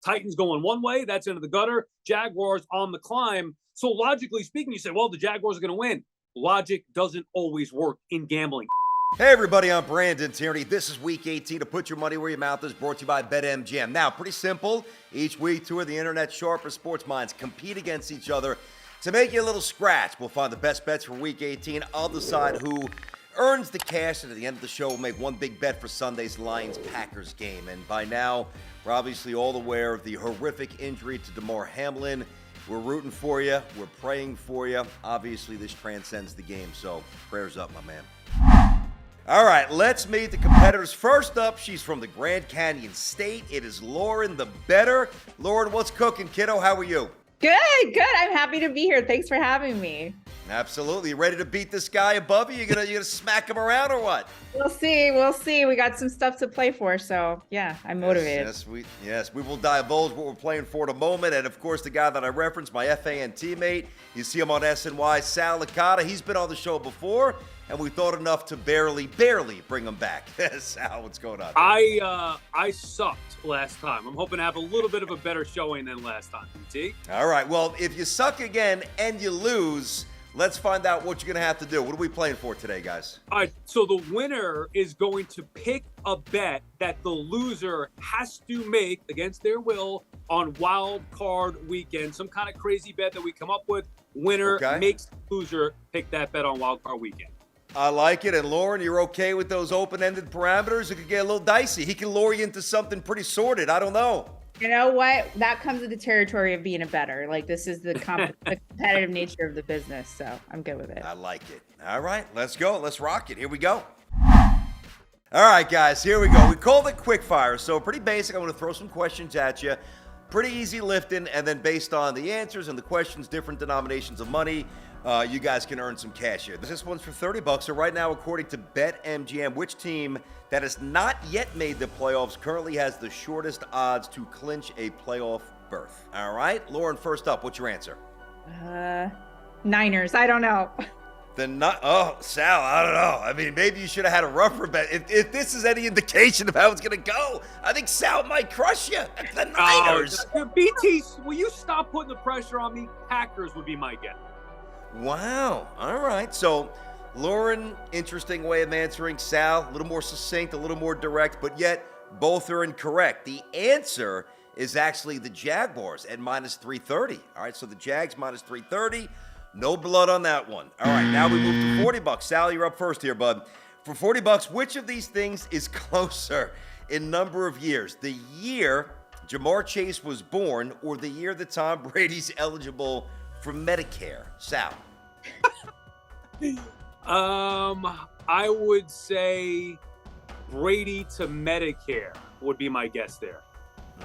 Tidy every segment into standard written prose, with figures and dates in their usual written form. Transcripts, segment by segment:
Titans going one way, that's into the gutter. Jaguars on the climb. So logically speaking, you say, well, the Jaguars are going to win. Logic doesn't always work in gambling. Hey everybody, I'm Brandon Tierney. This is Week 18 to Put Your Money Where Your Mouth Is, brought to you by BetMGM. Now, pretty simple. Each week, two of the internet's sharpest sports minds compete against each other to make you a little scratch. We'll find the best bets for Week 18. I'll decide who earns the cash, and at the end of the show, we'll make one big bet for Sunday's Lions-Packers game. And by now, we're obviously all aware of the horrific injury to Damar Hamlin. We're rooting for you. We're praying for you. Obviously, this transcends the game, so prayers up, my man. All right, let's meet the competitors. First up, she's from the Grand Canyon State. It is Lauren the Bettor. Lauren, what's cooking, kiddo? How are you? Good. I'm happy to be here. Thanks for having me. Absolutely. Ready to beat this guy above you? You gonna smack him around or what? We'll see. We got some stuff to play for, so yeah, I'm motivated. Yes, we will divulge what we're playing for in a moment. And of course, the guy that I referenced, my FAN teammate, you see him on SNY, Sal Licata. He's been on the show before, and we thought enough to barely bring him back. Sal, what's going on? I sucked last time. I'm hoping to have a little bit of a better showing than last time, BT. All right, well, if you suck again and you lose, let's find out what you're going to have to do. What are we playing for today, guys? All right, so the winner is going to pick a bet that the loser has to make against their will on wild card weekend. Some kind of crazy bet that we come up with. Winner makes the loser pick that bet on wild card weekend. I like it. And Lauren, you're okay with those open-ended parameters? It could get a little dicey. He can lure you into something pretty sordid. I don't know. You know what? That comes with the territory of being a bettor. Like, this is the competitive nature of the business, so I'm good with it. I like it. All right, let's go. Let's rock it. Here we go. All right, guys, here we go. We called it Quickfire, so pretty basic. I'm going to throw some questions at you. Pretty easy lifting, and then based on the answers and the questions, different denominations of money, you guys can earn some cash here. This one's for $30. So right now, according to BetMGM, which team that has not yet made the playoffs currently has the shortest odds to clinch a playoff berth? All right, Lauren, first up, what's your answer? Niners. I don't know. Sal, I don't know. I mean, maybe you should have had a rougher bet. If this is any indication of how it's going to go, I think Sal might crush you. It's the Niners. BT, will you stop putting the pressure on me? Packers would be my guess. Wow. All right. So, Lauren, interesting way of answering. Sal, a little more succinct, a little more direct, but yet both are incorrect. The answer is actually the Jaguars at minus 330. All right. So the Jags minus 330. No blood on that one. All right. Now we move to $40. Sal, you're up first here, bud. For $40, which of these things is closer in number of years? The year Jamar Chase was born or the year that Tom Brady's eligible for Medicare? Sal. I would say Brady to Medicare would be my guess there.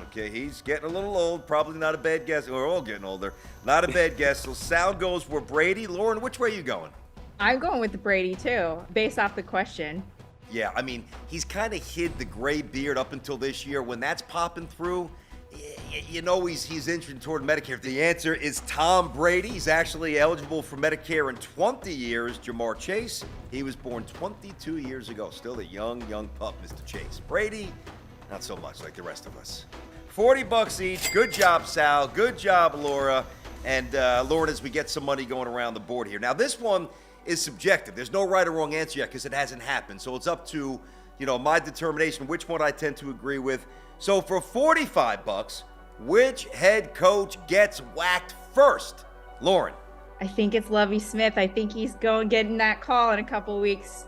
Okay, he's getting a little old. Probably not a bad guess. We're all getting older. Not a bad guess. So Sal goes for Brady. Lauren, which way are you going? I'm going with the Brady, too, based off the question. Yeah, I mean, he's kind of hid the gray beard up until this year. When that's popping through, you know he's inching toward Medicare. The answer is Tom Brady. He's actually eligible for Medicare in 20 years. Jamar Chase, he was born 22 years ago. Still a young pup, Mr. Chase. Brady, not so much like the rest of us. $40 each. Good job, Sal. Good job, Laura. And Lauren, as we get some money going around the board here. Now, this one is subjective. There's no right or wrong answer yet because it hasn't happened. So it's up to, my determination, which one I tend to agree with. So for $45, which head coach gets whacked first? Lauren. I think it's Lovie Smith. I think he's getting that call in a couple weeks.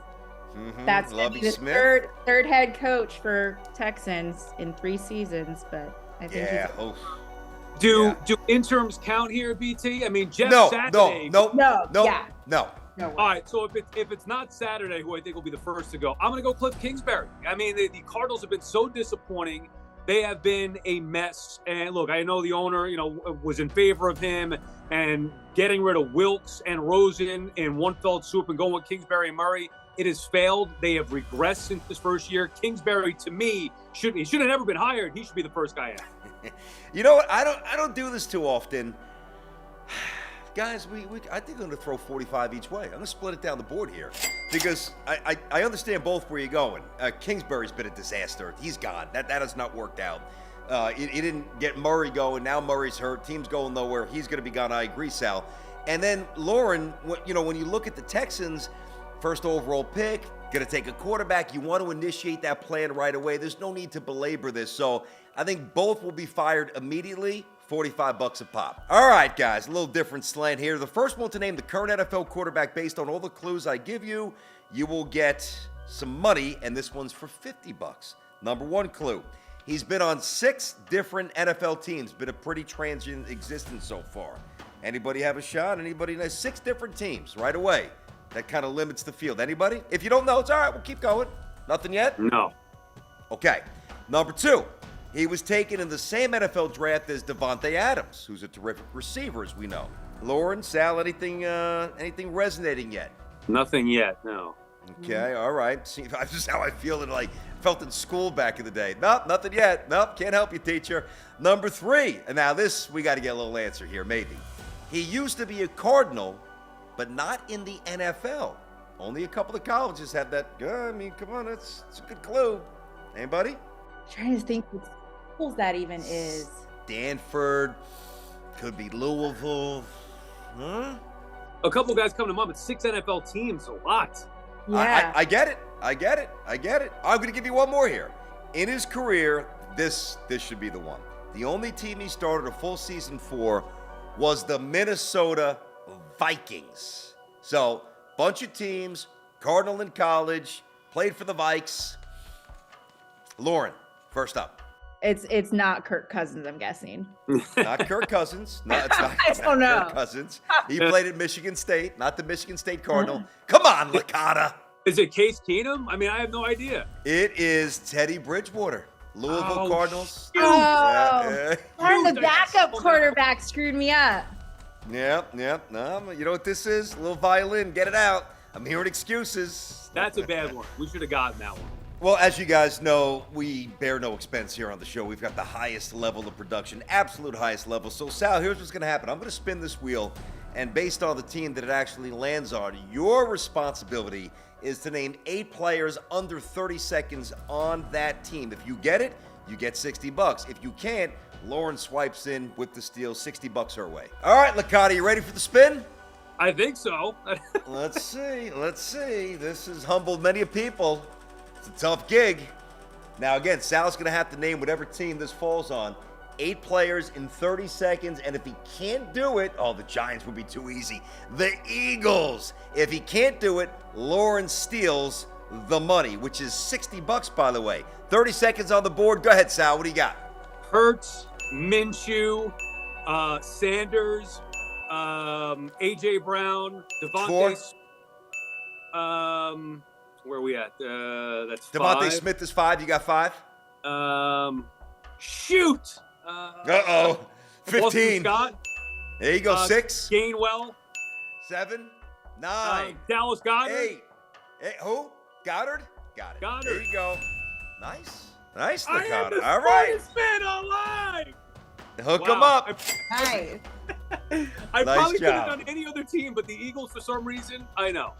That's Lovie the Smith. third head coach for Texans in 3 seasons, but I think Do interims count here, BT? I mean, Jeff Saturday. No. All right, so if it's not Saturday, who I think will be the first to go, I'm going to go Cliff Kingsbury. I mean, the Cardinals have been so disappointing. They have been a mess. And look, I know the owner, was in favor of him and getting rid of Wilkes and Rosen in one fell swoop and going with Kingsbury and Murray. It has failed. They have regressed since this first year. Kingsbury, to me, should have never been hired. He should be the first guy out. You know what? I don't do this too often. Guys, I think I'm going to throw 45 each way. I'm going to split it down the board here because I understand both where you're going. Kingsbury's been a disaster. He's gone. That has not worked out. He didn't get Murray going. Now Murray's hurt. Team's going nowhere. He's going to be gone. I agree, Sal. And then Lauren, you know, when you look at the Texans, first overall pick, going to take a quarterback. You want to initiate that plan right away. There's no need to belabor this. So I think both will be fired immediately. $45 a pop. All right, guys, a little different slant here. The first one to name the current NFL quarterback based on all the clues I give you, you will get some money, and this one's for $50. Number one clue. He's been on 6 different NFL teams. Been a pretty transient existence so far. Anybody have a shot? Anybody know? 6 different teams right away. That kind of limits the field. Anybody? If you don't know, it's all right. We'll keep going. Nothing yet? No. Okay. Number 2. He was taken in the same NFL draft as Devontae Adams, who's a terrific receiver, as we know. Lauren, Sal, anything resonating yet? Nothing yet, no. Okay, all right. See, this is how I feel felt in school back in the day. Nope, nothing yet. Nope, can't help you, teacher. Number 3, and now this, we got to get a little answer here, maybe. He used to be a Cardinal, but not in the NFL. Only a couple of colleges have that. I mean, come on, it's a good clue. Anybody? I'm trying to think what schools that even is. Stanford, could be Louisville. Huh? A couple guys come to mind, but 6 NFL teams, a lot. Yeah. I get it. I get it. I'm going to give you one more here. In his career, this should be the one. The only team he started a full season for was the Minnesota Vikings. So, bunch of teams, Cardinal in college, played for the Vikes. Lauren, first up. It's not Kirk Cousins, I'm guessing. Not Kirk Cousins. No, it's not. I don't know. Kirk Cousins. He played at Michigan State, not the Michigan State Cardinal. Come on, Licata. Is it Case Keenum? I mean, I have no idea. It is Teddy Bridgewater, Louisville Cardinals. The backup quarterback screwed me up. Yep. No, you know what this is? A little violin. Get it out. I'm hearing excuses. That's a bad one. We should have gotten that one. Well, as you guys know, we bear no expense here on the show. We've got the highest level of production, absolute highest level. So, Sal, here's what's going to happen. I'm going to spin this wheel, and based on the team that it actually lands on, your responsibility is to name 8 players under 30 seconds on that team. If you get it, you get $60. If you can't, Lauren swipes in with the steal, $60 her way. All right, Licata, you ready for the spin? I think so. Let's see. This has humbled many people. It's a tough gig. Now, again, Sal's going to have to name whatever team this falls on. 8 players in 30 seconds, and if he can't do it, the Giants would be too easy. The Eagles. If he can't do it, Lauren steals the money, which is $60, by the way. 30 seconds on the board. Go ahead, Sal. What do you got? Hurts, Minshew, Sanders, A.J. Brown, Devontae. Where are we at? That's Devontae 5. Smith is 5. You got 5? Shoot. 15. Scott. There you go. 6. Gainwell. 7. 9. Dallas Goedert. 8. Who? Goddard? Got it. Goddard. There you go. Nice, I am Licata. the All right. smartest man alive. Hook him up. Nice. I Nice probably could have job. done any other team, but the Eagles, for some reason, I know.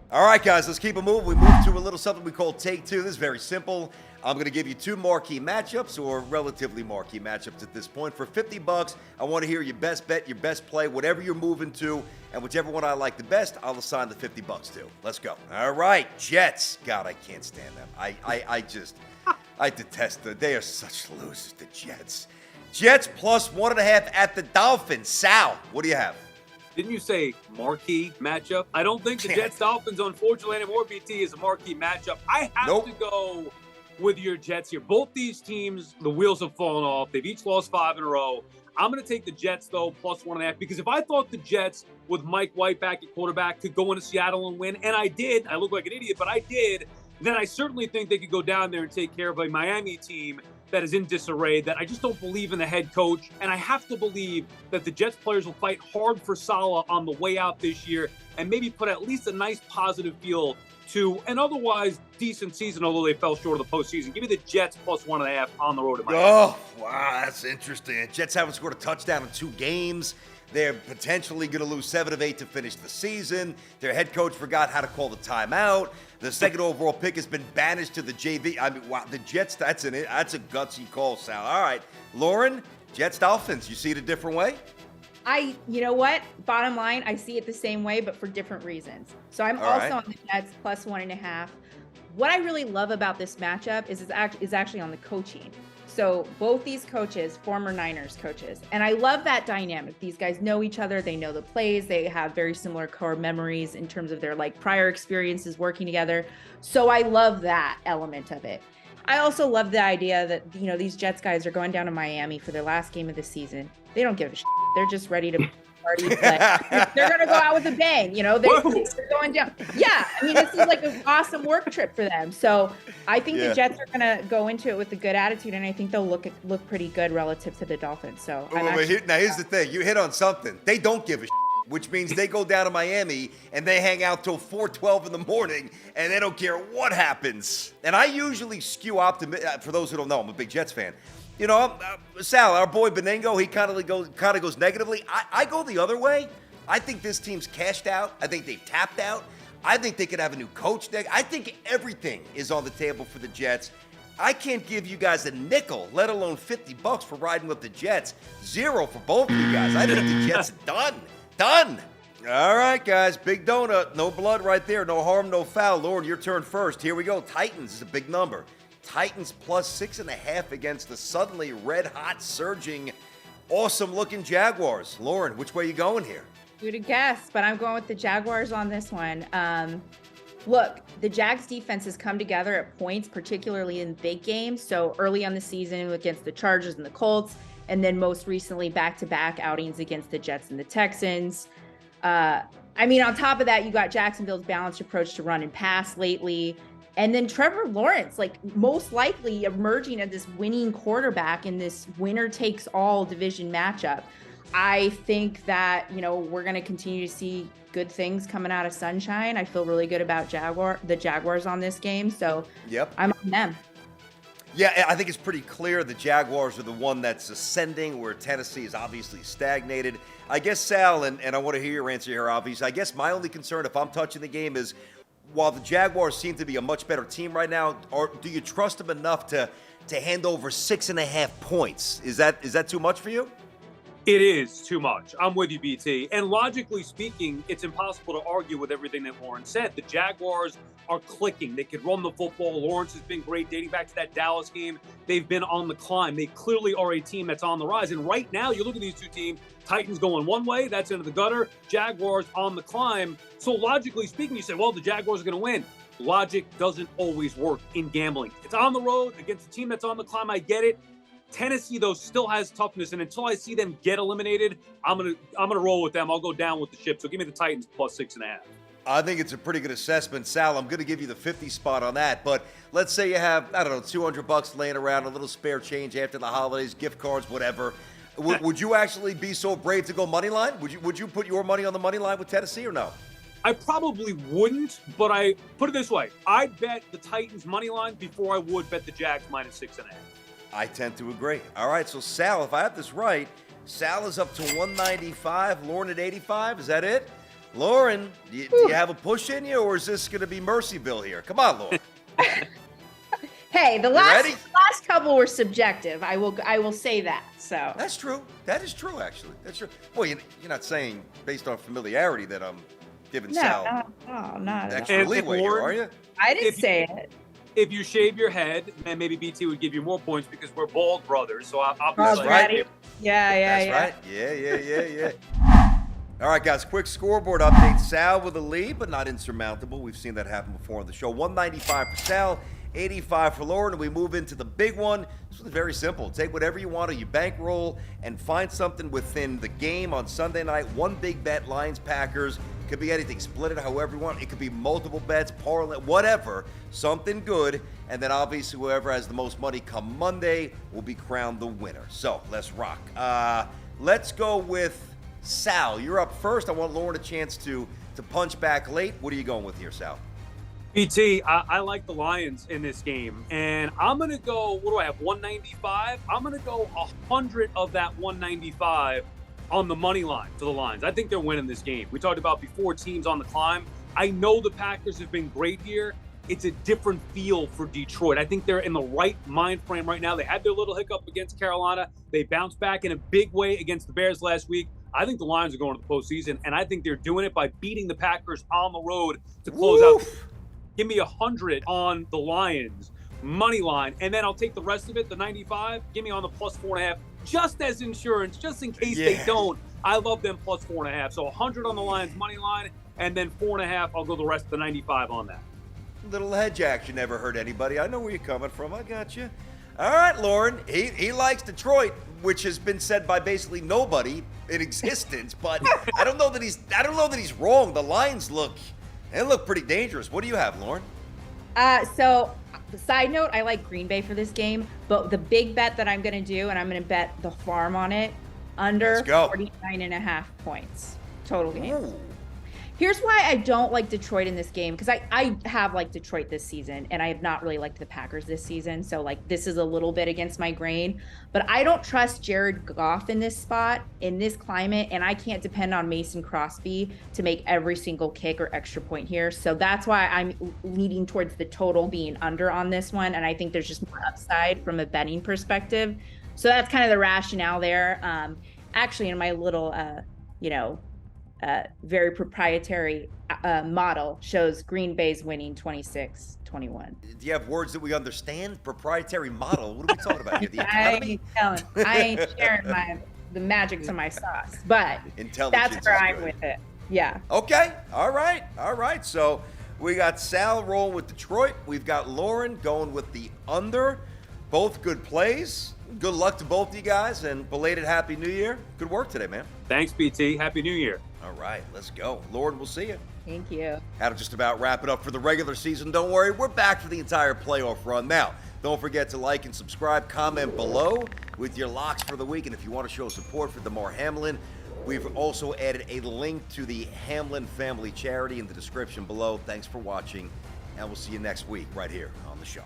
All right, guys, let's keep it moving. We move to a little something we call Take Two. This is very simple. I'm going to give you 2 marquee matchups, or relatively marquee matchups at this point. For $50, I want to hear your best bet, your best play, whatever you're moving to, and whichever one I like the best, I'll assign the $50 to. Let's go. All right, Jets. God, I can't stand them. I detest them. They are such losers, the Jets. Jets plus 1.5 at the Dolphins. Sal, what do you have? Didn't you say marquee matchup? I don't think the Jets-Dolphins, unfortunately, anymore, BT, is a marquee matchup. I have to go with your Jets here. Both these teams, the wheels have fallen off. They've each lost 5 in a row. I'm going to take the Jets, though, plus 1.5, because if I thought the Jets, with Mike White back at quarterback, could go into Seattle and win, and I did, I look like an idiot, but I did, then I certainly think they could go down there and take care of a Miami team that is in disarray, that I just don't believe in the head coach. And I have to believe that the Jets players will fight hard for Saleh on the way out this year and maybe put at least a nice positive feel to an otherwise decent season, although they fell short of the postseason. Give me the Jets plus 1.5 on the road at Miami. Oh, wow, that's interesting. Jets haven't scored a touchdown in 2 games. They're potentially going to lose 7 of 8 to finish the season. Their head coach forgot how to call the timeout. The second overall pick has been banished to the JV. I mean, wow, the Jets, that's a gutsy call, Sal. All right, Lauren, Jets, Dolphins, you see it a different way? You know what? Bottom line, I see it the same way, but for different reasons. So I'm also on the Jets plus 1.5. What I really love about this matchup is actually on the coaching. So both these coaches, former Niners coaches, and I love that dynamic. These guys know each other. They know the plays. They have very similar core memories in terms of their like prior experiences working together. So I love that element of it. I also love the idea that, you know, these Jets guys are going down to Miami for their last game of the season. They don't give a shit. They're just ready to party. They're going to go out with a bang. You know, they're going down. Yeah. I mean, this is like an awesome work trip for them. So I think the Jets are going to go into it with a good attitude, and I think they'll look pretty good relative to the Dolphins. So here's the thing. You hit on something. They don't give a shit, which means they go down to Miami and they hang out till 4:12 in the morning, and they don't care what happens. And I usually skew optimistic. For those who don't know, I'm a big Jets fan. You know, Sal, our boy Benengo, he kind of goes negatively. I go the other way. I think this team's cashed out. I think they've tapped out. I think they could have a new coach. I think everything is on the table for the Jets. I can't give you guys a nickel, let alone $50 for riding with the Jets. 0 for both of you guys. I think the Jets are done. All right, guys, big donut. No blood right there. No harm, no foul. Lauren, your turn first. Here we go. Titans is a big number. Titans plus 6.5 against the suddenly red-hot, surging, awesome-looking Jaguars. Lauren, which way are you going here? Who'd have guessed, but I'm going with the Jaguars on this one. Look, the Jags defense has come together at points, particularly in big games. So early on the season against the Chargers and the Colts, and then most recently back-to-back outings against the Jets and the Texans. I mean, on top of that, you got Jacksonville's balanced approach to run and pass lately. And then Trevor Lawrence, like most likely emerging as this winning quarterback in this winner-takes-all division matchup. I think that, you know, we're going to continue to see good things coming out of Sunshine. I feel really good about the Jaguars on this game. So I'm on them. Yeah, I think it's pretty clear the Jaguars are the one that's ascending, where Tennessee is obviously stagnated. I guess, Sal, and I want to hear your answer here, obviously. I guess my only concern, if I'm touching the game, is while the Jaguars seem to be a much better team right now, do you trust them enough to hand over 6.5 points? Is that too much for you? It is too much. I'm with you, BT. And logically speaking, it's impossible to argue with everything that Lauren said. The Jaguars are clicking. They could run the football. Lawrence has been great dating back to that Dallas game. They've been on the climb. They clearly are a team that's on the rise. And right now, you look at these two teams, Titans going one way, that's into the gutter. Jaguars on the climb. So logically speaking, you say, well, the Jaguars are going to win. Logic doesn't always work in gambling. It's on the road against a team that's on the climb. I get it. Tennessee, though, still has toughness, and until I see them get eliminated, I'm gonna roll with them. I'll go down with the ship. So give me the Titans plus 6.5. I think it's a pretty good assessment, Sal. I'm going to give you the 50 spot on that. But let's say you have, I don't know, $200 laying around, a little spare change after the holidays, gift cards, whatever. Would you actually be so brave to go money line? Would you put your money on the money line with Tennessee or no? I probably wouldn't, but I put it this way: I'd bet the Titans money line before I would bet the Jags minus 6.5. I tend to agree. All right, so Sal, if I have this right, Sal is up to 195, Lauren at 85. Is that it? Lauren, do you have a push in you, or is this going to be Mercyville here? Come on, Lauren. Hey, the last couple were subjective. I will say that. So that's true. That is true, actually. That's true. Well, you're not saying based on familiarity that I'm giving Sal extra leeway here, are you? I didn't say it. If you shave your head, then maybe BT would give you more points because we're bald brothers. So I'll be That's right. Yeah. Yeah. All right, guys, quick scoreboard update. Sal with a lead, but not insurmountable. We've seen that happen before on the show. 195 for Sal, 85 for Lauren, and we move into the big one. This one's very simple. Take whatever you want to your bankroll and find something within the game on Sunday night. One big bet, Lions, Packers. Could be anything. Split it however you want. It could be multiple bets, parlay, whatever. Something good. And then obviously whoever has the most money come Monday will be crowned the winner. So let's rock. Let's go with Sal. You're up first. I want Lauren a chance to punch back late. What are you going with here, Sal? PT, I like the Lions in this game, and I'm going to go, what do I have, 195? I'm going to go 100 of that 195 on the money line for the Lions. I think they're winning this game. We talked about before teams on the climb. I know the Packers have been great here. It's a different feel for Detroit. I think they're in the right mind frame right now. They had their little hiccup against Carolina. They bounced back in a big way against the Bears last week. I think the Lions are going to the postseason, and I think they're doing it by beating the Packers on the road to close out. Give me 100 on the Lions money line, and then I'll take the rest of it, the 95. Give me on the plus 4.5, just as insurance, just in case they don't. I love them plus 4.5. So 100 on the Lions money line, and then 4.5. I'll go the rest of the 95 on that. Little hedge action never hurt anybody. I know where you're coming from. I got you. All right, Lauren. He likes Detroit, which has been said by basically nobody in existence. But I don't know that he's wrong. The Lions look pretty dangerous. What do you have, Lauren? So, side note, I like Green Bay for this game, but the big bet that I'm going to do, and I'm going to bet the farm on it, under 49.5 points total game. Ooh. Here's why I don't like Detroit in this game, because I have liked Detroit this season, and I have not really liked the Packers this season. So, like, this is a little bit against my grain. But I don't trust Jared Goff in this spot, in this climate, and I can't depend on Mason Crosby to make every single kick or extra point here. So that's why I'm leaning towards the total being under on this one, and I think there's just more upside from a betting perspective. So that's kind of the rationale there. Actually, in my little, very proprietary model shows Green Bay's winning 26-21. Do you have words that we understand? Proprietary model? What are we talking about here? The economy? I ain't sharing the magic to my sauce, but that's where I'm with it. Yeah. Okay. All right. So we got Sal rolling with Detroit. We've got Lauren going with the under. Both good plays. Good luck to both of you guys, and belated Happy New Year. Good work today, man. Thanks, BT. Happy New Year. All right, let's go. Lauren, we'll see you. Thank you. Had to just about wrap it up for the regular season. Don't worry, we're back for the entire playoff run. Now, don't forget to like and subscribe, comment below with your locks for the week. And if you want to show support for Damar Hamlin, we've also added a link to the Hamlin Family Charity in the description below. Thanks for watching, and we'll see you next week right here on the show.